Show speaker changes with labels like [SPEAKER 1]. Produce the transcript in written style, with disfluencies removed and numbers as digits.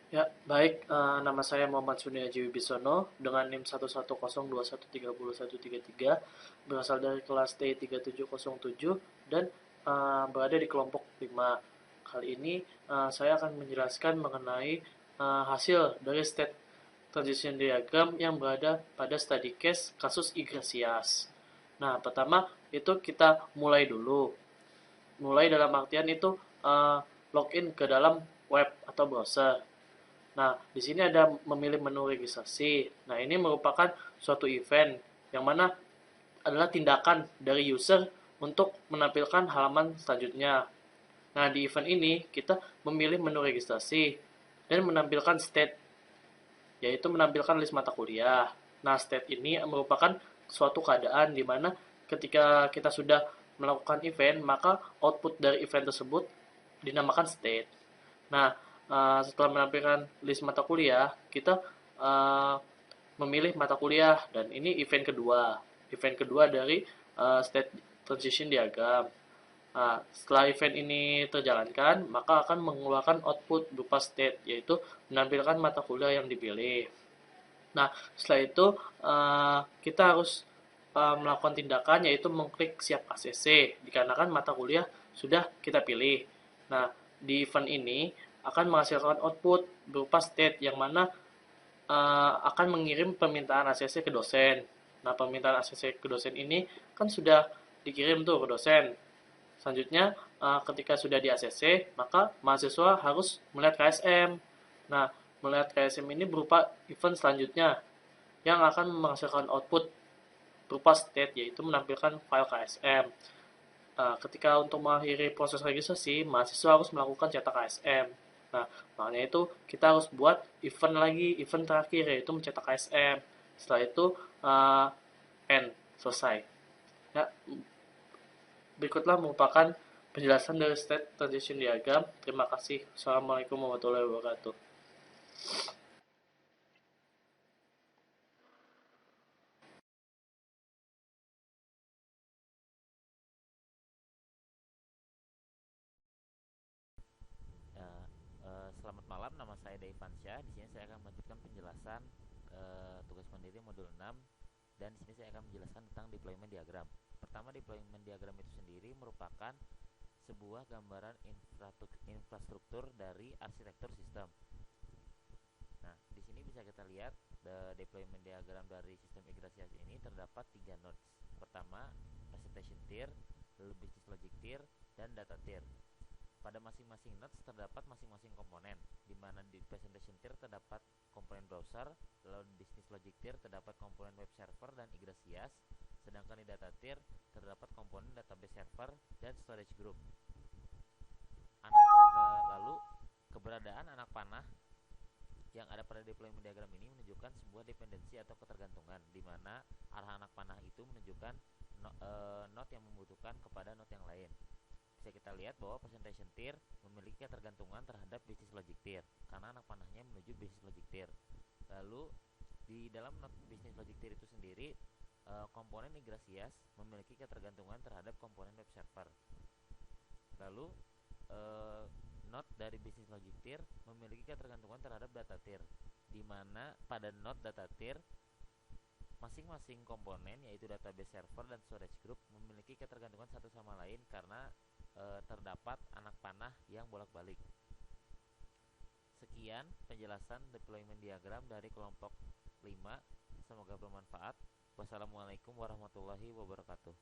[SPEAKER 1] Ya, baik. Nama saya Muhammad Suniaji Wibisono dengan NIM 11021303133, berasal dari kelas T3707 dan berada di kelompok 5. Kali ini saya akan menjelaskan mengenai hasil dari state transition diagram yang berada pada study case kasus Iglesias. Nah, pertama itu kita mulai dulu. Mulai dalam artian itu login ke dalam web atau browser. Nah, di sini ada memilih menu registrasi. Nah, ini merupakan suatu event yang mana adalah tindakan dari user untuk menampilkan halaman selanjutnya. Nah, di event ini kita memilih menu registrasi dan menampilkan state, yaitu menampilkan list mata kuliah. Nah, state ini merupakan suatu keadaan di mana ketika kita sudah melakukan event, maka output dari event tersebut dinamakan state. Nah, setelah menampilkan list mata kuliah, kita uh, memilih mata kuliah dan ini event kedua. Event kedua dari state transition diagram. Nah, setelah event ini terjalankan, maka akan mengeluarkan output berupa state, yaitu menampilkan mata kuliah yang dipilih. Nah, setelah itu kita harus melakukan tindakan yaitu mengklik siap ACC dikarenakan mata kuliah sudah kita pilih. Nah, di event ini akan menghasilkan output berupa state yang mana akan mengirim permintaan ACC ke dosen. Nah, permintaan ACC ke dosen ini kan sudah dikirim tuh ke dosen. Selanjutnya, ketika sudah di ACC, maka mahasiswa harus melihat KSM. Nah, melihat KSM ini berupa event selanjutnya yang akan menghasilkan output berupa state, yaitu menampilkan file KSM. Ketika untuk mengakhiri proses registrasi, mahasiswa harus melakukan cetak KSM. Nah, makanya itu kita harus buat event lagi, event terakhir yaitu mencetak KSM. Setelah itu end, selesai. Ya, berikutlah merupakan penjelasan dari state transition diagram. Terima kasih. Assalamualaikum warahmatullahi wabarakatuh.
[SPEAKER 2] Ya, selamat malam, nama saya Daivan Syah. Di sini saya akan melanjutkan penjelasan tugas mandiri modul 6 dan di sini saya akan menjelaskan tentang deployment diagram. Pertama, deployment diagram itu sendiri merupakan sebuah gambaran infrastruktur dari arsitektur sistem. Nah, di sini bisa kita lihat deployment diagram dari sistem Iglesias ini terdapat tiga nodes. Pertama, presentation tier, lalu business logic tier, dan data tier. Pada masing-masing nodes terdapat masing-masing komponen, di mana di presentation tier terdapat komponen browser, lalu di business logic tier terdapat komponen web server dan Iglesias, sedangkan di data tier terdapat komponen database server dan storage group. Lalu keberadaan anak panah yang ada pada deployment diagram ini menunjukkan sebuah dependensi atau ketergantungan, di mana arah anak panah itu menunjukkan node yang membutuhkan kepada node yang lain. Bisa kita lihat bahwa presentation tier memiliki ketergantungan terhadap business logic tier karena anak panahnya menuju business logic tier. Lalu di dalam node business logic tier itu sendiri, komponen Iglesias memiliki ketergantungan terhadap komponen web server. Lalu node dari business logic tier memiliki ketergantungan terhadap data tier, di mana pada node data tier masing-masing komponen yaitu database server dan storage group memiliki ketergantungan satu sama lain karena terdapat anak panah yang bolak-balik. Sekian penjelasan deployment diagram dari kelompok 5. Semoga bermanfaat. Wassalamualaikum warahmatullahi wabarakatuh.